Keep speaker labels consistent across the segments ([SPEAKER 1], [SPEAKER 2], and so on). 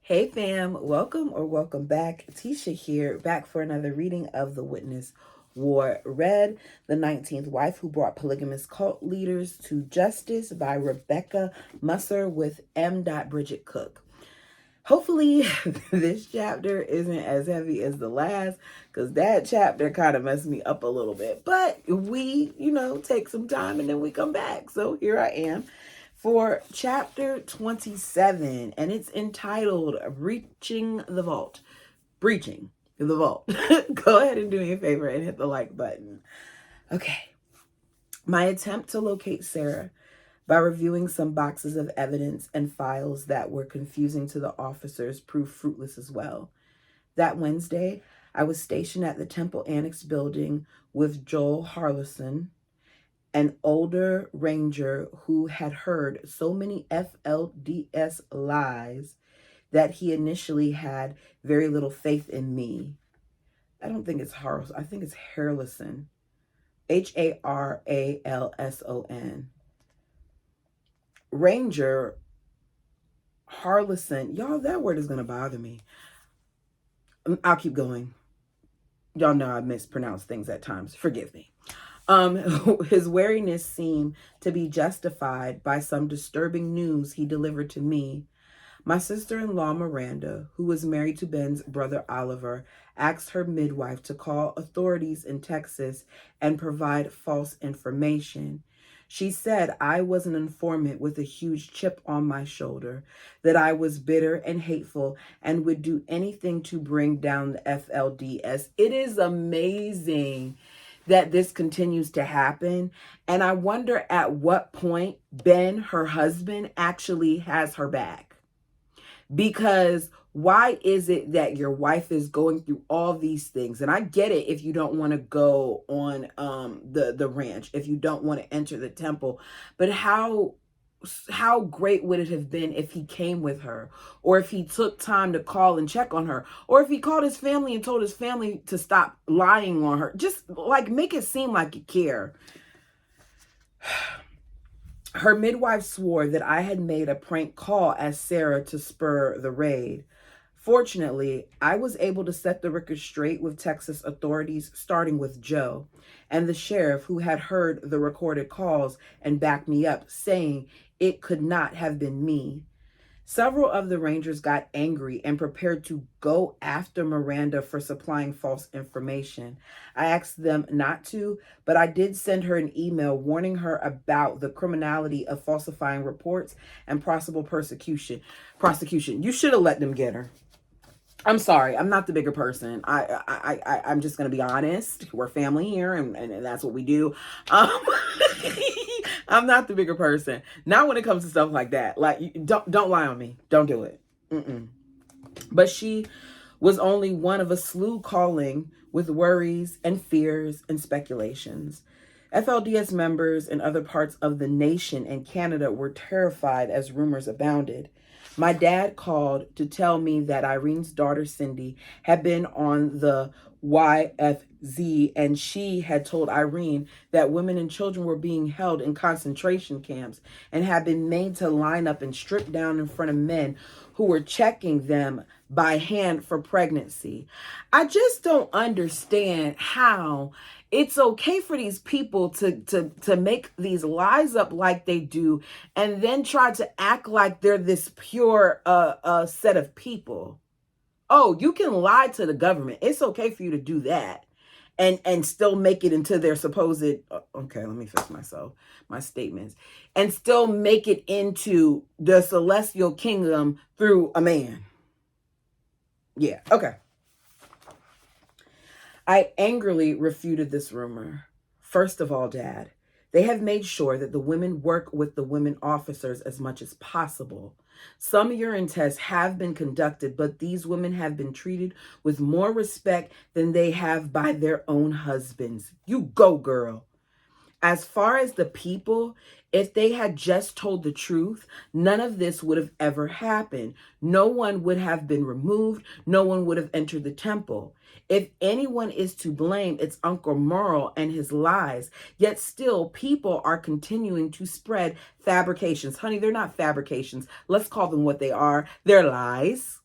[SPEAKER 1] Hey fam, welcome or welcome back. Tisha here, back for another reading of The Witness War Read, The 19th Wife Who Brought Polygamous Cult Leaders to Justice by Rebecca Musser with M. Bridget Cook. Hopefully this chapter isn't as heavy as the last, because that chapter kind of messed me up a little bit. But we, take some time and then we come back. So here I am for chapter 27, and it's entitled Breaching the Vault. Breaching the Vault. Go ahead and do me a favor and hit the like button. Okay. My attempt to locate Sarah by reviewing some boxes of evidence and files that were confusing to the officers proved fruitless as well. That Wednesday, I was stationed at the Temple Annex building with Joel Harlison, an older ranger who had heard so many FLDS lies that he initially had very little faith in me. I don't think it's Harlison. I think it's Harlison. Haralson. Ranger Harlison. Y'all, that word is going to bother me. I'll keep going. Y'all know I mispronounce things at times. Forgive me. His wariness seemed to be justified by some disturbing news he delivered to me. My sister-in-law, Miranda, who was married to Ben's brother Oliver, asked her midwife to call authorities in Texas and provide false information. She said I was an informant with a huge chip on my shoulder, that I was bitter and hateful and would do anything to bring down the FLDS. It is amazing that this continues to happen. And I wonder at what point Ben, her husband, actually has her back. Because why is it that your wife is going through all these things? And I get it if you don't want to go on the ranch, if you don't want to enter the temple, but how great would it have been if he came with her, or if he took time to call and check on her, or if he called his family and told his family to stop lying on her? Just like make it seem like you care. Her midwife swore that I had made a prank call as Sarah to spur the raid. Fortunately, I was able to set the record straight with Texas authorities, starting with Joe and the sheriff who had heard the recorded calls and backed me up, saying it could not have been me. Several of the Rangers got angry and prepared to go after Miranda for supplying false information. I asked them not to, but I did send her an email warning her about the criminality of falsifying reports and possible prosecution. You should have let them get her. I'm sorry, I'm not the bigger person. I'm just gonna be honest. We're family here, and that's what we do. I'm not the bigger person. Not when it comes to stuff like that. Like, don't lie on me. Don't do it. But she was only one of a slew calling with worries and fears and speculations. FLDS members in other parts of the nation and Canada were terrified as rumors abounded. My dad called to tell me that Irene's daughter, Cindy, had been on the YFZ, and she had told Irene that women and children were being held in concentration camps and had been made to line up and strip down in front of men who were checking them by hand for pregnancy. I just don't understand how it's okay for these people to make these lies up like they do, and then try to act like they're this pure set of people. Oh, you can lie to the government. It's okay for you to do that and still make it into their supposed, okay, let me fix my statements, and still make it into the celestial kingdom through a man. Yeah, okay. I angrily refuted this rumor. First of all, Dad, they have made sure that the women work with the women officers as much as possible. Some urine tests have been conducted, but these women have been treated with more respect than they have by their own husbands. You go, girl. As far as the people, if they had just told the truth, none of this would have ever happened. No one would have been removed. No one would have entered the temple. If anyone is to blame, it's Uncle Merle and his lies. Yet still, people are continuing to spread fabrications. Honey, they're not fabrications. Let's call them what they are. They're lies.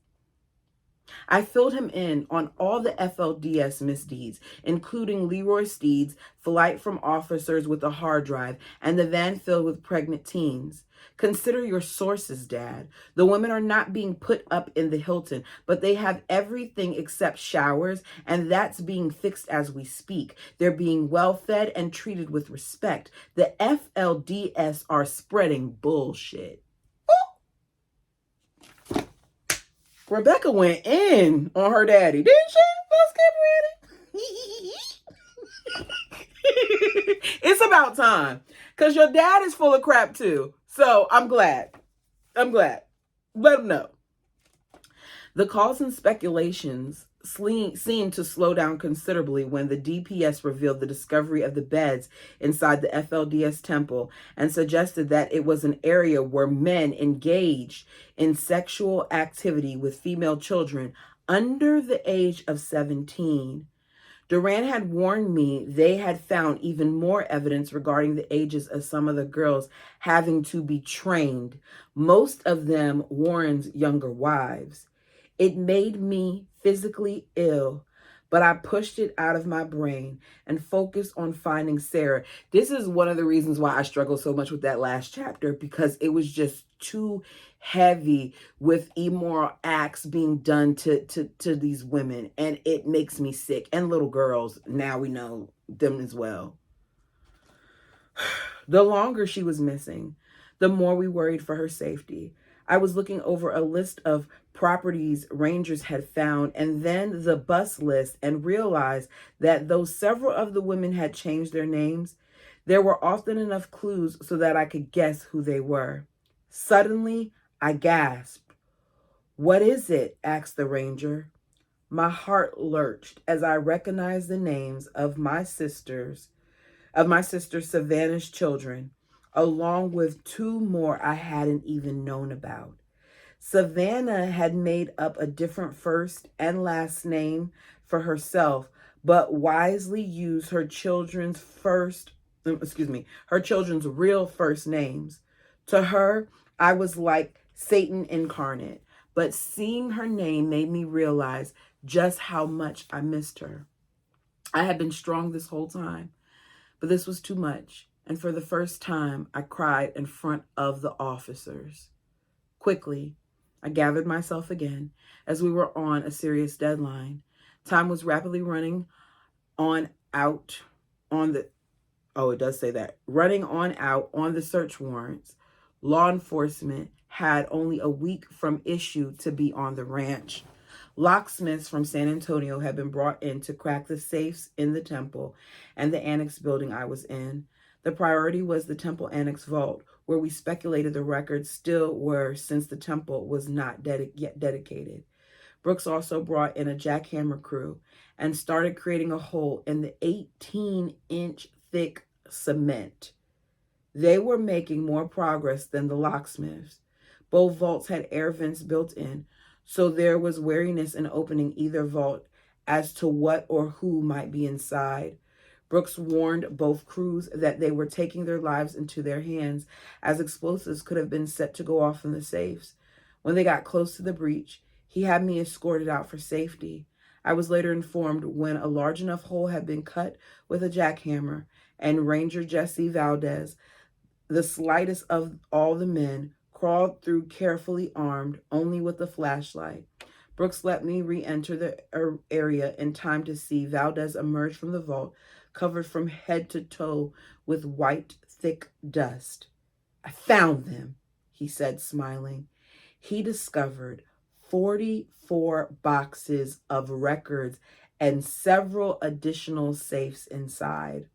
[SPEAKER 1] I filled him in on all the FLDS misdeeds, including Leroy Steed's flight from officers with a hard drive and the van filled with pregnant teens. Consider your sources, Dad. The women are not being put up in the Hilton, but they have everything except showers, and that's being fixed as we speak. They're being well fed and treated with respect. The FLDS are spreading bullshit. Rebecca went in on her daddy, didn't she? Let's get ready. It's about time. Because your dad is full of crap too. So I'm glad. Let him know. The calls and speculations seemed to slow down considerably when the DPS revealed the discovery of the beds inside the FLDS temple and suggested that it was an area where men engaged in sexual activity with female children under the age of 17. Duran had warned me they had found even more evidence regarding the ages of some of the girls having to be trained, most of them Warren's younger wives. It made me physically ill, but I pushed it out of my brain and focused on finding Sarah. This is one of the reasons why I struggle so much with that last chapter, because it was just too heavy with immoral acts being done to these women, and it makes me sick. And little girls, now we know them as well. The longer she was missing, the more we worried for her safety. I was looking over a list of properties rangers had found and then the bus list and realized that though several of the women had changed their names, there were often enough clues so that I could guess who they were. Suddenly, I gasped. "What is it?" asked the ranger. My heart lurched as I recognized the names of my sister Savannah's children, along with two more I hadn't even known about. Savannah had made up a different first and last name for herself, but wisely used her children's real first names. To her, I was like Satan incarnate, but seeing her name made me realize just how much I missed her. I had been strong this whole time, but this was too much, and for the first time, I cried in front of the officers. Quickly, I gathered myself again as we were on a serious deadline. Time was rapidly running on out on the search warrants. Law enforcement had only a week from issue to be on the ranch. Locksmiths from San Antonio had been brought in to crack the safes in the temple and the annex building I was in. The priority was the temple annex vault, where we speculated the records still were since the temple was not yet dedicated. Brooks also brought in a jackhammer crew and started creating a hole in the 18-inch thick cement. They were making more progress than the locksmiths. Both vaults had air vents built in, so there was wariness in opening either vault as to what or who might be inside. Brooks warned both crews that they were taking their lives into their hands, as explosives could have been set to go off in the safes. When they got close to the breach, he had me escorted out for safety. I was later informed when a large enough hole had been cut with a jackhammer, and Ranger Jesse Valdez, the slightest of all the men, crawled through carefully armed only with a flashlight. Brooks let me re-enter the area in time to see Valdez emerge from the vault, covered from head to toe with white, thick dust. "I found them," he said, smiling. He discovered 44 boxes of records and several additional safes inside.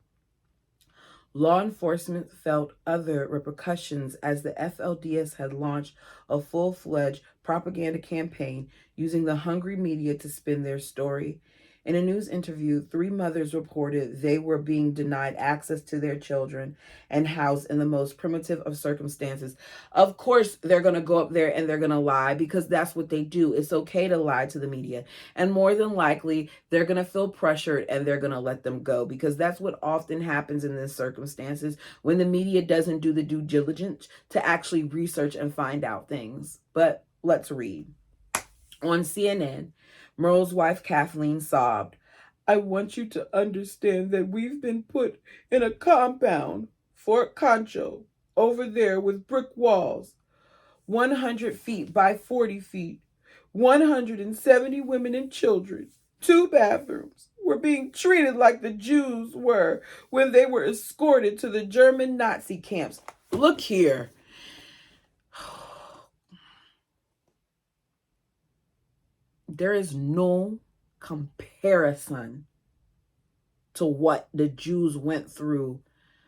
[SPEAKER 1] Law enforcement felt other repercussions as the FLDS had launched a full-fledged propaganda campaign using the hungry media to spin their story. In a news interview, 3 mothers reported they were being denied access to their children and housed in the most primitive of circumstances. Of course, they're going to go up there and they're going to lie, because that's what they do. It's okay to lie to the media. And more than likely, they're going to feel pressured and they're going to let them go, because that's what often happens in these circumstances when the media doesn't do the due diligence to actually research and find out things. But let's read. On CNN, Merle's wife Kathleen sobbed, "I want you to understand that we've been put in a compound, Fort Concho, over there with brick walls, 100 feet by 40 feet, 170 women and children, 2 bathrooms. We're being treated like the Jews were when they were escorted to the German Nazi camps." Look here. There is no comparison to what the Jews went through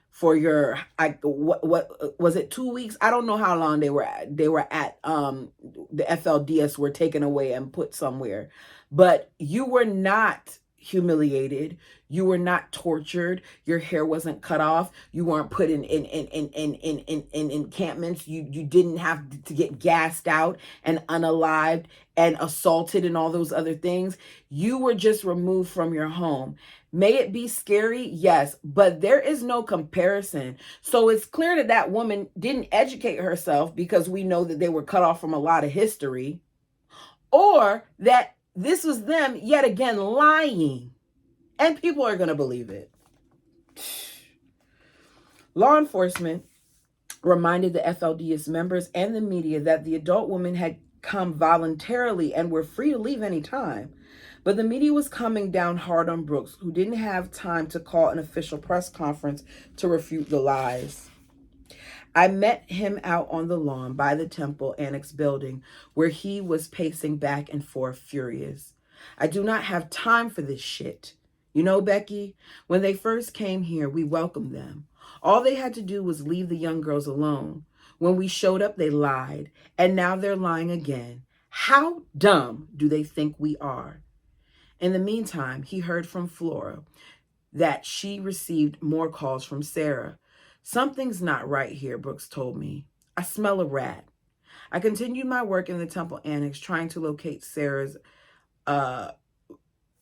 [SPEAKER 1] for your, what was it, 2 weeks? I don't know how long they were at the FLDS were taken away and put somewhere, but you were not humiliated, you were not tortured, your hair wasn't cut off, you weren't put in encampments, you didn't have to get gassed out and unalived and assaulted and all those other things. You were just removed from your home. May it be scary? Yes, but there is no comparison. So it's clear that that woman didn't educate herself, because we know that they were cut off from a lot of history, or that this was them yet again lying, and people are going to believe it. Law enforcement reminded the FLDS members and the media that the adult woman had come voluntarily and were free to leave anytime. But the media was coming down hard on Brooks, who didn't have time to call an official press conference to refute the lies. I met him out on the lawn by the Temple Annex building, where he was pacing back and forth furious. "I do not have time for this shit. You know, Becky, when they first came here, we welcomed them. All they had to do was leave the young girls alone. When we showed up, they lied, and now they're lying again. How dumb do they think we are?" In the meantime, he heard from Flora that she received more calls from Sarah. "Something's not right here," Brooks told me. "I smell a rat." I continued my work in the Temple Annex, trying to locate Sarah's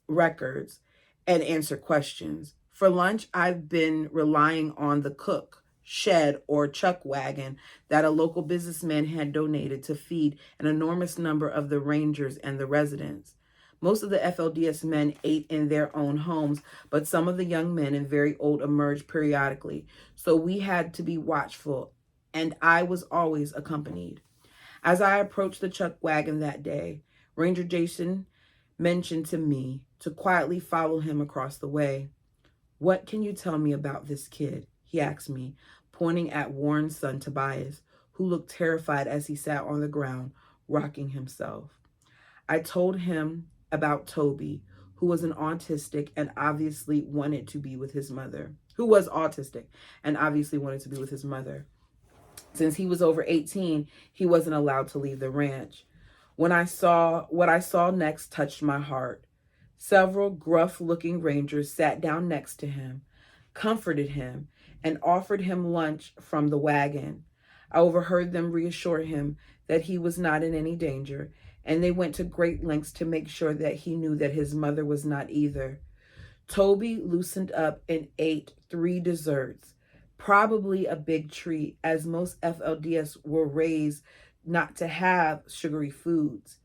[SPEAKER 1] records and answer questions. For lunch, I've been relying on the cook, shed, or chuck wagon that a local businessman had donated to feed an enormous number of the rangers and the residents. Most of the FLDS men ate in their own homes, but some of the young men and very old emerged periodically, so we had to be watchful, and I was always accompanied. As I approached the chuck wagon that day, Ranger Jason mentioned to me to quietly follow him across the way. "What can you tell me about this kid?" he asked me, pointing at Warren's son Tobias, who looked terrified as he sat on the ground, rocking himself. I told him about Toby, who was autistic and obviously wanted to be with his mother. Since he was over 18, he wasn't allowed to leave the ranch. What I saw next touched my heart. Several gruff-looking rangers sat down next to him, comforted him, and offered him lunch from the wagon. I overheard them reassure him that he was not in any danger, and they went to great lengths to make sure that he knew that his mother was not either. Toby loosened up and ate 3 desserts, probably a big treat, as most FLDS were raised not to have sugary foods.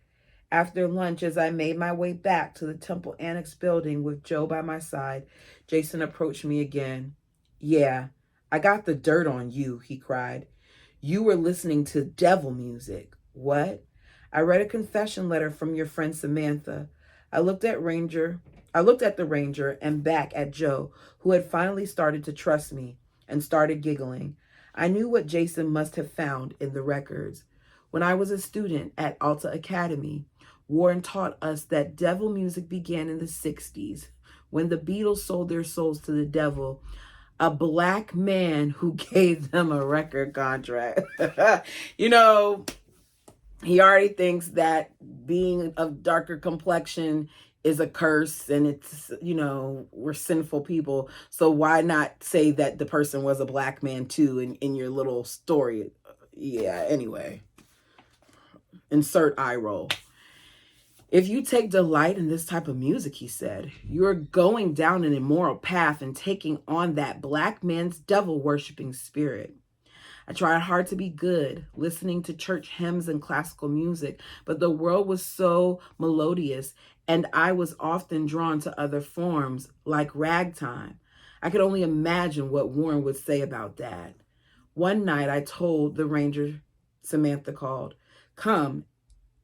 [SPEAKER 1] After lunch, as I made my way back to the Temple Annex building with Joe by my side, Jason approached me again. "Yeah, I got the dirt on you," he cried. "You were listening to devil music." "What?" "I read a confession letter from your friend Samantha." I looked at the ranger and back at Joe, who had finally started to trust me, and started giggling. I knew what Jason must have found in the records. When I was a student at Alta Academy, Warren taught us that devil music began in the 60s, when the Beatles sold their souls to the devil, a black man who gave them a record contract. He already thinks that being of darker complexion is a curse, and it's, we're sinful people. So why not say that the person was a black man too in your little story? Yeah, anyway. Insert eye roll. "If you take delight in this type of music," he said, "you're going down an immoral path and taking on that black man's devil-worshipping spirit." I tried hard to be good, listening to church hymns and classical music, but the world was so melodious, and I was often drawn to other forms, like ragtime. I could only imagine what Warren would say about that. One night I told the ranger Samantha called, "Come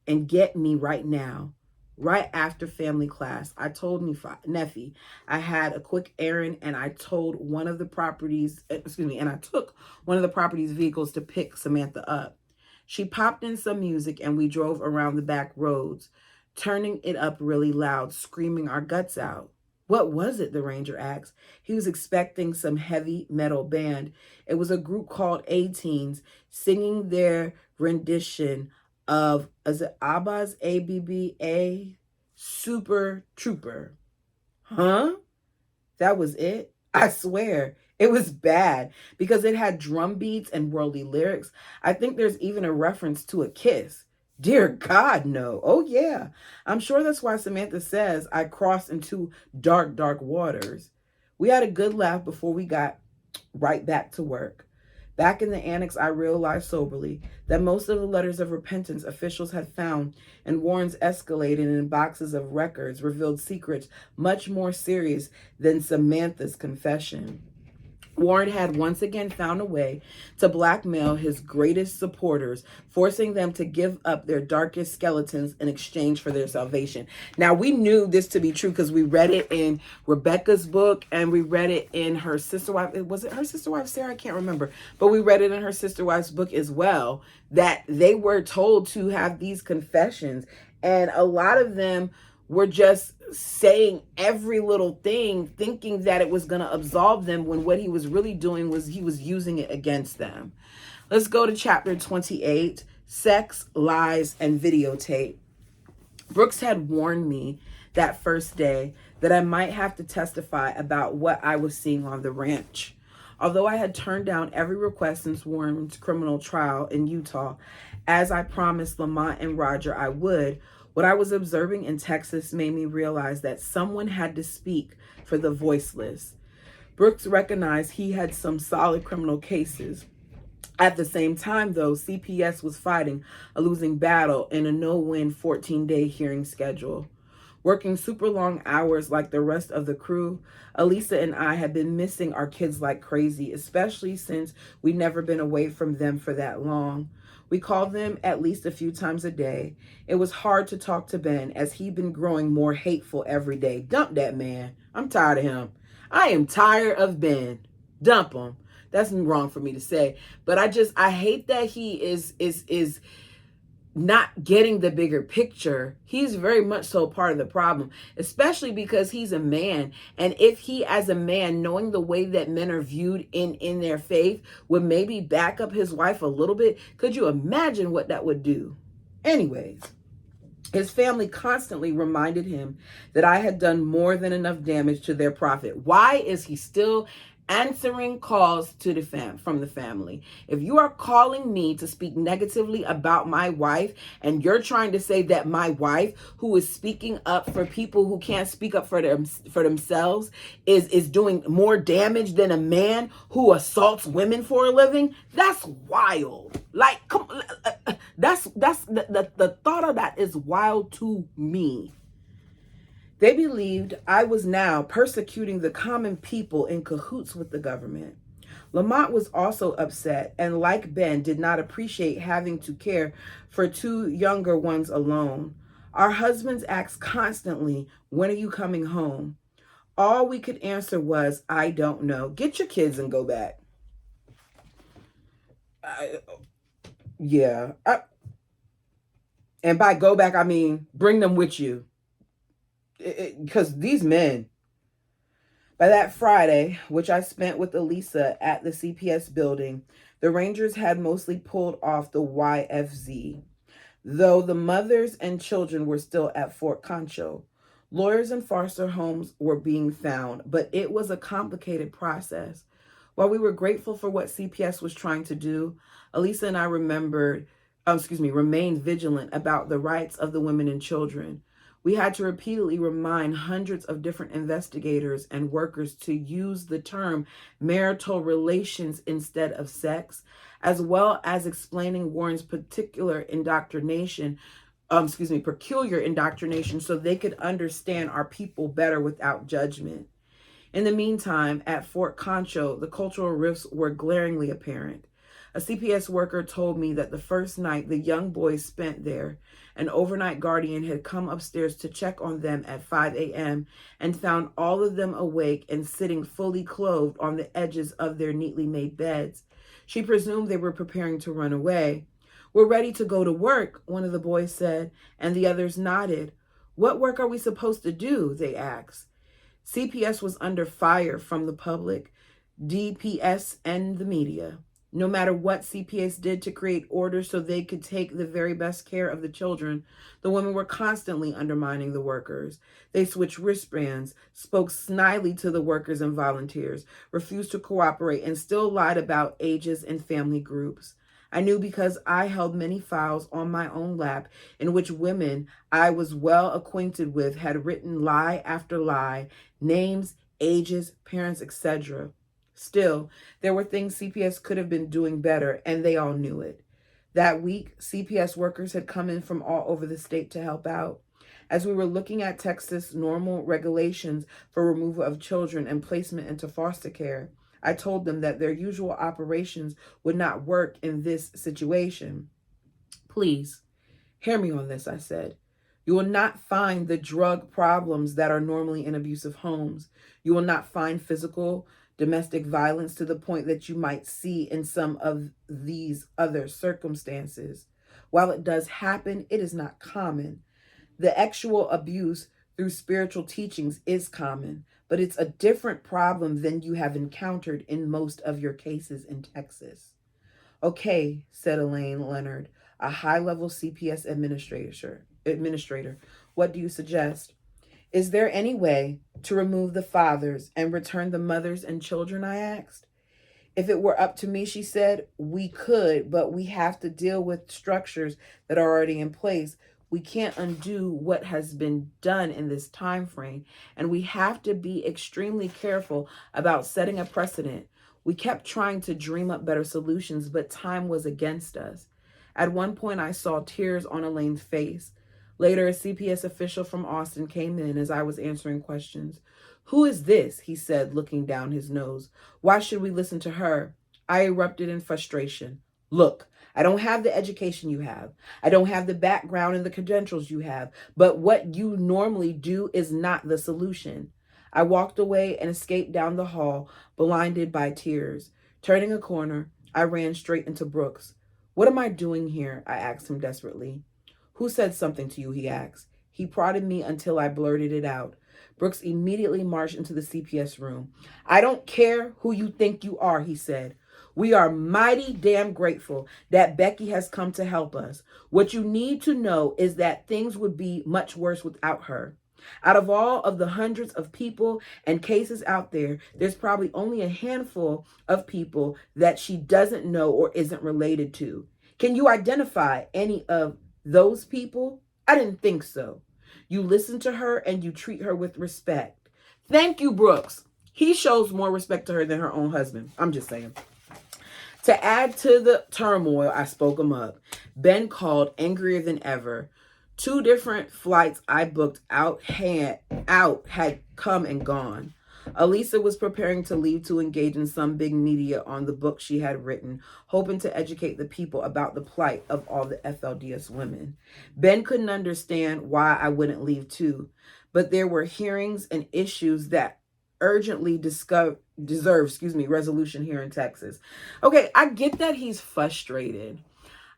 [SPEAKER 1] and get me right now." Right after family class, I told Neffy I had a quick errand, and I told one of the properties, and I took one of the property's vehicles to pick Samantha up. She popped in some music and we drove around the back roads, turning it up really loud, screaming our guts out. What was it? The ranger asked. He was expecting some heavy metal band. It was a group called A-Teens singing their rendition of, is it ABBA's ABBA Super Trooper? Huh? That was it? I swear, it was bad because it had drum beats and worldly lyrics. I think there's even a reference to a kiss. Dear God, no. Oh, yeah. I'm sure that's why Samantha says I crossed into dark, dark waters. We had a good laugh before we got right back to work. Back in the annex, I realized soberly that most of the letters of repentance officials had found and warrants escalated in boxes of records revealed secrets much more serious than Samantha's confession. Warren had once again found a way to blackmail his greatest supporters, forcing them to give up their darkest skeletons in exchange for their salvation. Now, we knew this to be true because we read it in Rebecca's book and we read it in her sister wife. Was it her sister wife, Sarah? I can't remember. But we read it in her sister wife's book as well, that they were told to have these confessions. And a lot of them were just saying every little thing, thinking that it was going to absolve them, when what he was really doing was he was using it against them. Let's go to chapter 28, Sex, Lies, and Videotape. Brooks had warned me that first day that I might have to testify about what I was seeing on the ranch. Although I had turned down every request since Warren's criminal trial in Utah, as I promised Lamont and Roger I would, what I was observing in Texas made me realize that someone had to speak for the voiceless. Brooks recognized he had some solid criminal cases. At the same time, though, CPS was fighting a losing battle in a no-win 14-day hearing schedule. Working super long hours like the rest of the crew, Elisa and I had been missing our kids like crazy, especially since we'd never been away from them for that long. We called them at least a few times a day. It was hard to talk to Ben as he'd been growing more hateful every day. Dump that man. I'm tired of him. I am tired of Ben. Dump him. That's wrong for me to say, but I hate that he is not getting the bigger picture. He's very much so part of the problem, especially because he's a man. And if he, as a man, knowing the way that men are viewed in their faith, would maybe back up his wife a little bit, could you imagine what that would do? Anyways, his family constantly reminded him that I had done more than enough damage to their profit. Why is he still answering calls to from the family? If you are calling me to speak negatively about my wife, and you're trying to say that my wife, who is speaking up for people who can't speak up for themselves, is doing more damage than a man who assaults women for a living, that's wild. Like, come, that's the thought of that is wild to me. They believed I was now persecuting the common people in cahoots with the government. Lamont was also upset and, like Ben, did not appreciate having to care for two younger ones alone. Our husbands asked constantly, "When are you coming home?" All we could answer was, "I don't know. Get your kids and go back." And by go back, I mean bring them with you. Because these men, by that Friday, which I spent with Elisa at the CPS building, the Rangers had mostly pulled off the YFZ, though the mothers and children were still at Fort Concho. Lawyers and foster homes were being found, but it was a complicated process. While we were grateful for what CPS was trying to do, Elisa and I remained vigilant about the rights of the women and children. We had to repeatedly remind hundreds of different investigators and workers to use the term marital relations instead of sex, as well as explaining Warren's peculiar indoctrination so they could understand our people better without judgment. In the meantime, at Fort Concho, the cultural rifts were glaringly apparent. A CPS worker told me that the first night the young boys spent there, an overnight guardian had come upstairs to check on them at 5 a.m. and found all of them awake and sitting fully clothed on the edges of their neatly made beds. She presumed they were preparing to run away. "We're ready to go to work," one of the boys said, and the others nodded. "What work are we supposed to do?" they asked. CPS was under fire from the public, DPS, and the media. No matter what CPS did to create order so they could take the very best care of the children, the women were constantly undermining the workers. They switched wristbands, spoke snidely to the workers and volunteers, refused to cooperate, and still lied about ages and family groups. I knew because I held many files on my own lap in which women I was well acquainted with had written lie after lie, names, ages, parents, etc. Still, there were things CPS could have been doing better, and they all knew it. That week, CPS workers had come in from all over the state to help out. As we were looking at Texas normal regulations for removal of children and placement into foster care, I told them that their usual operations would not work in this situation. "Please, hear me on this," I said. "You will not find the drug problems that are normally in abusive homes. You will not find physical, domestic violence to the point that you might see in some of these other circumstances. While it does happen, it is not common. The actual abuse through spiritual teachings is common, but it's a different problem than you have encountered in most of your cases in Texas." "Okay," said Elaine Leonard, a high-level CPS administrator. "What do you suggest?" "Is there any way to remove the fathers and return the mothers and children?" I asked. "If it were up to me," she said, "we could, but we have to deal with structures that are already in place. We can't undo what has been done in this time frame, and we have to be extremely careful about setting a precedent." We kept trying to dream up better solutions, but time was against us. At one point, I saw tears on Elaine's face. Later, a CPS official from Austin came in as I was answering questions. "Who is this?" he said, looking down his nose. "Why should we listen to her?" I erupted in frustration. "Look, I don't have the education you have. I don't have the background and the credentials you have, but what you normally do is not the solution." I walked away and escaped down the hall, blinded by tears. Turning a corner, I ran straight into Brooks. "What am I doing here?" I asked him desperately. "Who said something to you?" he asked. He prodded me until I blurted it out. Brooks immediately marched into the CPS room. "I don't care who you think you are," he said. "We are mighty damn grateful that Becky has come to help us. What you need to know is that things would be much worse without her. Out of all of the hundreds of people and cases out there, there's probably only a handful of people that she doesn't know or isn't related to. Can you identify any of those people? I didn't think so. You listen to her and you treat her with respect." Thank you, Brooks. He shows more respect to her than her own husband. I'm just saying. To add to the turmoil, I spoke him up. Ben called angrier than ever. 2 different flights I booked out had come and gone. Elisa was preparing to leave to engage in some big media on the book she had written, hoping to educate the people about the plight of all the FLDS women. Ben couldn't understand why I wouldn't leave too, but there were hearings and issues that urgently deserve resolution here in Texas. Okay, I get that he's frustrated.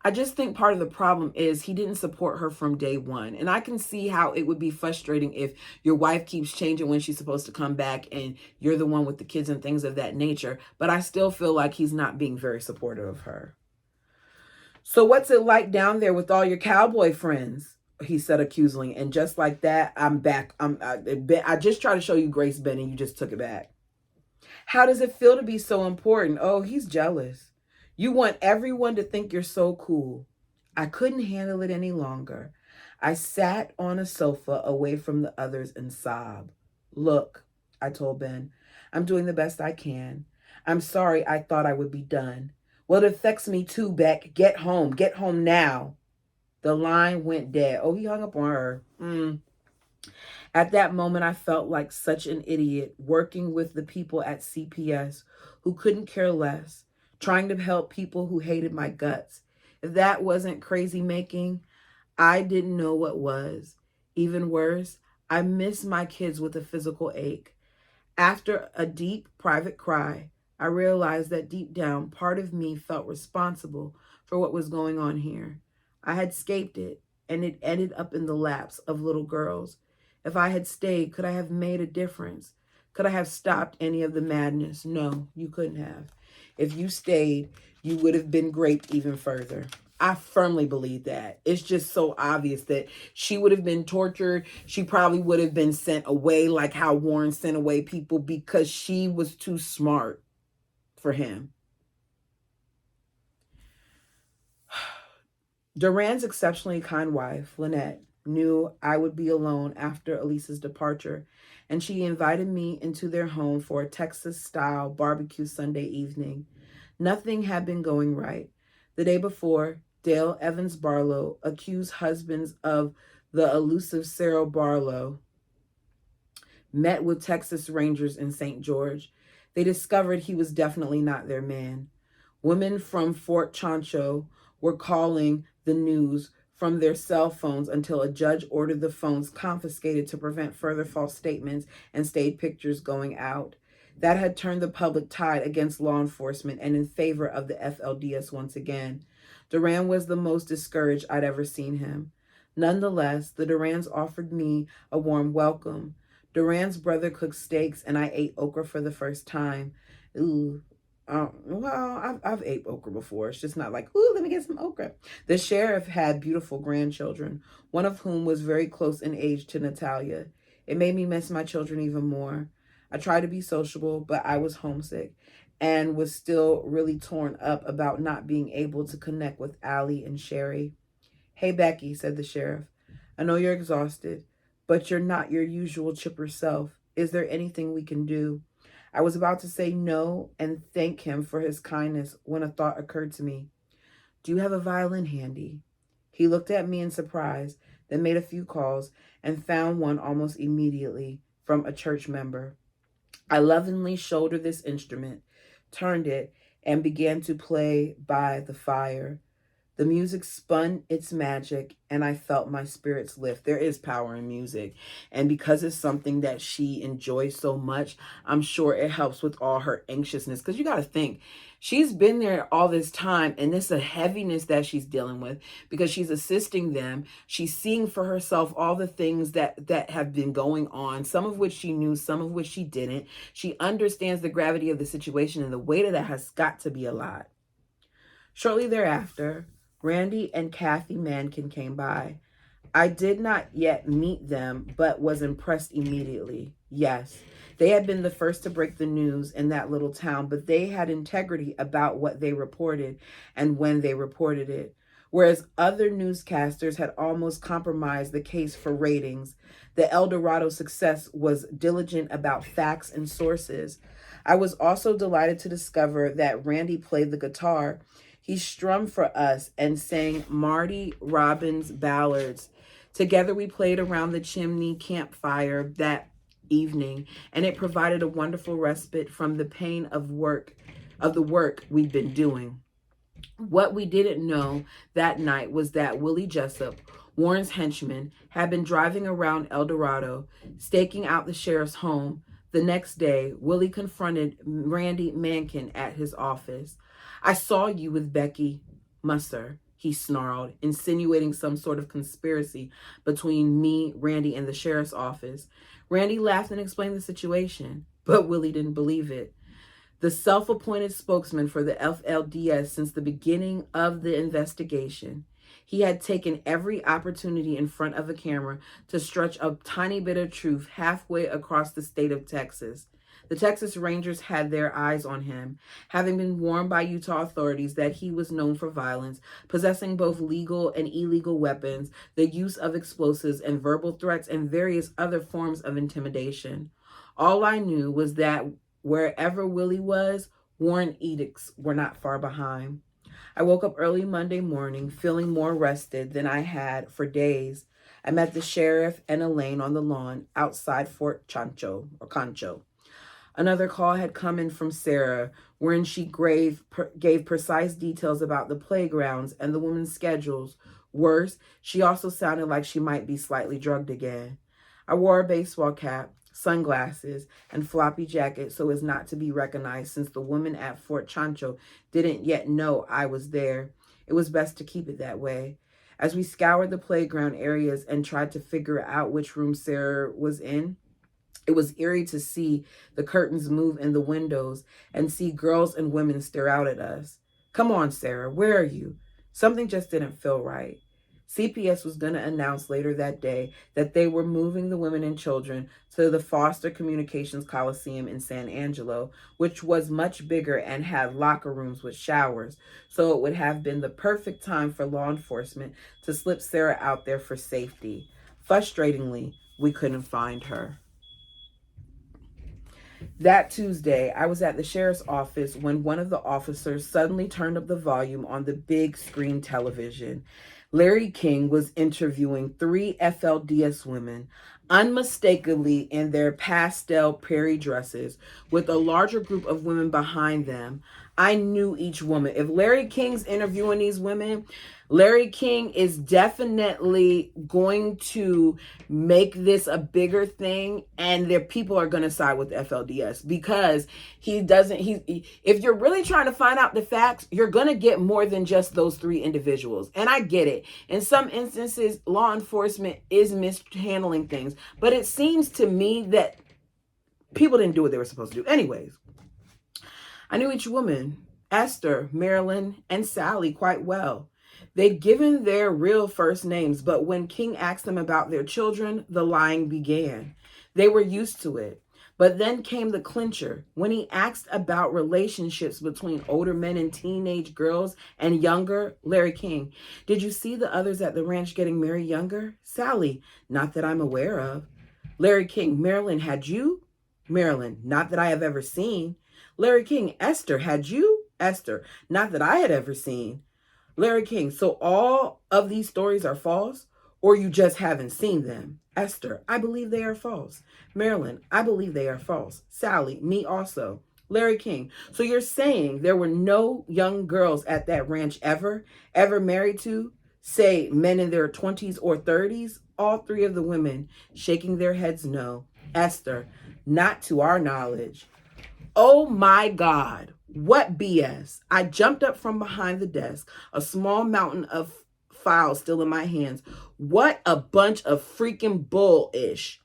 [SPEAKER 1] I just think part of the problem is he didn't support her from day one. And I can see how it would be frustrating if your wife keeps changing when she's supposed to come back and you're the one with the kids and things of that nature. But I still feel like he's not being very supportive of her. "So what's it like down there with all your cowboy friends?" he said accusingly. And just like that, I'm back. I just tried to show you grace, Ben, and you just took it back. "How does it feel to be so important?" "Oh, he's jealous. You want everyone to think you're so cool." I couldn't handle it any longer. I sat on a sofa away from the others and sobbed. Look, I told Ben, I'm doing the best I can. I'm sorry I thought I would be done. Well, it affects me too, Beck. Get home. Get home now. The line went dead. Oh, he hung up on her. At that moment, I felt like such an idiot working with the people at CPS who couldn't care less, trying to help people who hated my guts. If that wasn't crazy making, I didn't know what was. Even worse, I missed my kids with a physical ache. After a deep private cry, I realized that deep down, part of me felt responsible for what was going on here. I had escaped it, and it ended up in the laps of little girls. If I had stayed, could I have made a difference? Could I have stopped any of the madness? No, you couldn't have. If you stayed, you would have been raped even further. I firmly believe that. It's just so obvious that she would have been tortured. She probably would have been sent away like how Warren sent away people because she was too smart for him. Duran's exceptionally kind wife, Lynette, knew I would be alone after Elisa's departure, and she invited me into their home for a Texas-style barbecue Sunday evening. Nothing had been going right. The day before, Dale Evans Barlow, accused husbands of the elusive Sarah Barlow, met with Texas Rangers in St. George. They discovered he was definitely not their man. Women from Fort Chancho were calling the news from their cell phones until a judge ordered the phones confiscated to prevent further false statements and stayed pictures going out. That had turned the public tide against law enforcement and in favor of the FLDS once again. Duran was the most discouraged I'd ever seen him. Nonetheless, the Durans offered me a warm welcome. Duran's brother cooked steaks, and I ate okra for the first time. Ooh. I've ate okra before. It's just not like, ooh, let me get some okra. The sheriff had beautiful grandchildren, one of whom was very close in age to Natalia. It made me miss my children even more. I tried to be sociable, but I was homesick and was still really torn up about not being able to connect with Allie and Sherry. Hey, Becky, said the sheriff. I know you're exhausted, but you're not your usual chipper self. Is there anything we can do? I was about to say no and thank him for his kindness when a thought occurred to me. Do you have a violin handy? He looked at me in surprise, then made a few calls and found one almost immediately from a church member. I lovingly shouldered this instrument, turned it, and began to play by the fire. The music spun its magic, and I felt my spirits lift. There is power in music. And because it's something that she enjoys so much, I'm sure it helps with all her anxiousness. Because you got to think, she's been there all this time, and it's a heaviness that she's dealing with because she's assisting them. She's seeing for herself all the things that have been going on, some of which she knew, some of which she didn't. She understands the gravity of the situation and the weight of that has got to be a lot. Shortly thereafter, Randy and Kathy Mankin came by. I did not yet meet them, but was impressed immediately. Yes, they had been the first to break the news in that little town, but they had integrity about what they reported and when they reported it. Whereas other newscasters had almost compromised the case for ratings, the El Dorado success was diligent about facts and sources. I was also delighted to discover that Randy played the guitar. He strummed for us and sang Marty Robbins ballads. Together we played around the chimney campfire that evening, and it provided a wonderful respite from the pain of the work we'd been doing. What we didn't know that night was that Willie Jessup, Warren's henchman, had been driving around El Dorado, staking out the sheriff's home. The next day, Willie confronted Randy Mankin at his office. I saw you with Becky Musser, he snarled, insinuating some sort of conspiracy between me, Randy, and the sheriff's office. Randy laughed and explained the situation, but Willie didn't believe it. The self-appointed spokesman for the FLDS since the beginning of the investigation, he had taken every opportunity in front of a camera to stretch a tiny bit of truth halfway across the state of Texas. The Texas Rangers had their eyes on him, having been warned by Utah authorities that he was known for violence, possessing both legal and illegal weapons, the use of explosives and verbal threats, and various other forms of intimidation. All I knew was that wherever Willie was, Warren edicts were not far behind. I woke up early Monday morning feeling more rested than I had for days. I met the sheriff and Elaine on the lawn outside Fort Concho. Another call had come in from Sarah, wherein she gave precise details about the playgrounds and the women's schedules. Worse, she also sounded like she might be slightly drugged again. I wore a baseball cap, sunglasses, and floppy jacket so as not to be recognized, since the women at Fort Concho didn't yet know I was there. It was best to keep it that way. As we scoured the playground areas and tried to figure out which room Sarah was in, it was eerie to see the curtains move in the windows and see girls and women stare out at us. Come on, Sarah, where are you? Something just didn't feel right. CPS was going to announce later that day that they were moving the women and children to the Foster Communications Coliseum in San Angelo, which was much bigger and had locker rooms with showers, so it would have been the perfect time for law enforcement to slip Sarah out there for safety. Frustratingly, we couldn't find her. That Tuesday, I was at the sheriff's office when one of the officers suddenly turned up the volume on the big screen television. Larry King was interviewing 3 FLDS women, unmistakably in their pastel prairie dresses, with a larger group of women behind them. I knew each woman. If Larry King's interviewing these women, Larry King is definitely going to make this a bigger thing, and their people are going to side with the FLDS, because if you're really trying to find out the facts, you're going to get more than just those 3 individuals. And I get it. In some instances, law enforcement is mishandling things, but it seems to me that people didn't do what they were supposed to do. Anyways, I knew each woman, Esther, Marilyn, and Sally, quite well. They'd given their real first names, but when King asked them about their children, the lying began. They were used to it. But then came the clincher, when he asked about relationships between older men and teenage girls and younger. Larry King: did you see the others at the ranch getting married younger? Sally: not that I'm aware of. Larry King: Marilyn, had you? Marilyn: not that I have ever seen. Larry King: Esther, had you? Esther: not that I had ever seen. Larry King: so all of these stories are false, or you just haven't seen them? Esther: I believe they are false. Marilyn: I believe they are false. Sally: me also. Larry King: so you're saying there were no young girls at that ranch ever married to, say, men in their 20s or 30s? All 3 of the women shaking their heads no. Esther: not to our knowledge. Oh my God. What BS. I jumped up from behind the desk, a small mountain of files still in my hands. What a bunch of freaking bullish.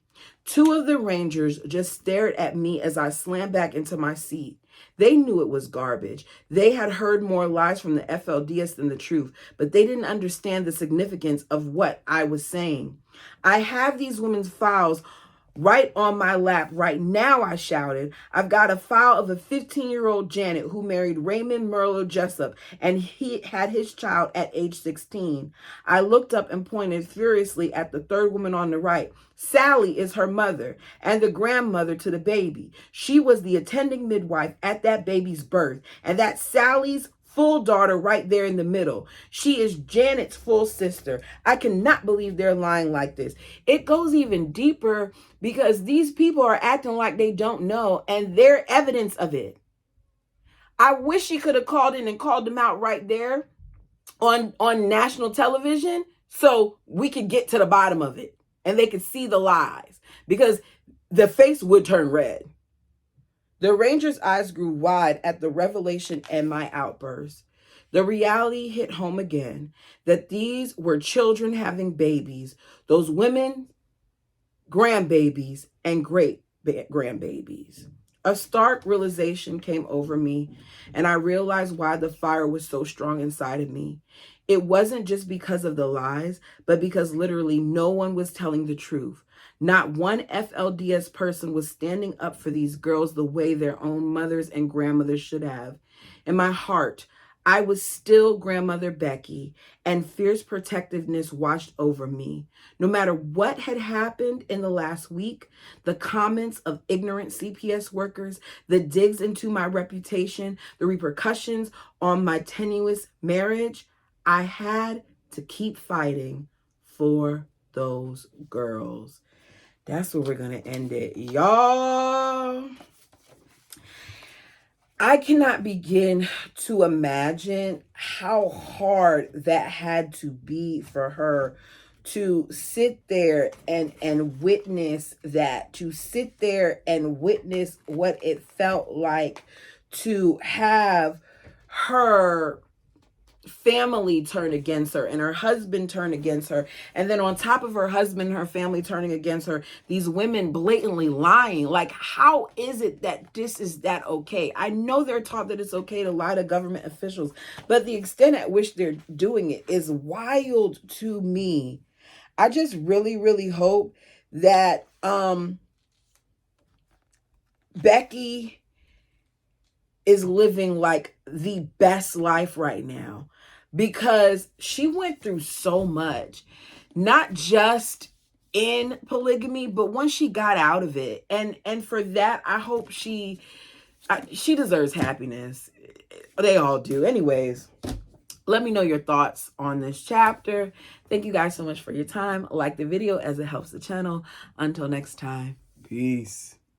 [SPEAKER 1] 2 of the Rangers just stared at me as I slammed back into my seat. They knew it was garbage. They had heard more lies from the FLDS than the truth, but they didn't understand the significance of what I was saying. I have these women's files right on my lap right now, I shouted. I've got a file of a 15-year-old Janet who married Raymond Merlo Jessup, and he had his child at age 16. I looked up and pointed furiously at the 3rd woman on the right. Sally is her mother and the grandmother to the baby. She was the attending midwife at that baby's birth, and that's Sally's full daughter right there in the middle. She is Janet's full sister. I cannot believe they're lying like this. It goes even deeper, because these people are acting like they don't know, and they're evidence of it. I wish she could have called in and called them out right there on national television, so we could get to the bottom of it and they could see the lies, because the face would turn red. The Ranger's eyes grew wide at the revelation and my outburst. The reality hit home again, that these were children having babies, those women, grandbabies, and great-grandbabies. A stark realization came over me, and I realized why the fire was so strong inside of me. It wasn't just because of the lies, but because literally no one was telling the truth. Not one FLDS person was standing up for these girls the way their own mothers and grandmothers should have. In my heart, I was still Grandmother Becky, and fierce protectiveness washed over me. No matter what had happened in the last week, the comments of ignorant CPS workers, the digs into my reputation, the repercussions on my tenuous marriage, I had to keep fighting for those girls. That's where we're going to end it, y'all. I cannot begin to imagine how hard that had to be for her to sit there and witness that, to sit there and witness what it felt like to have her family turn against her and her husband turn against her, and then on top of her husband and her family turning against her, these women blatantly lying. Like, how is it that this is that okay? I know they're taught that it's okay to lie to government officials, but the extent at which they're doing it is wild to me. I just really hope that Becky is living like the best life right now, because she went through so much, not just in polygamy, but once she got out of it. And for that, I hope she deserves happiness. They all do. Anyways, let me know your thoughts on this chapter. Thank you guys so much for your time. Like the video as it helps the channel. Until next time, peace.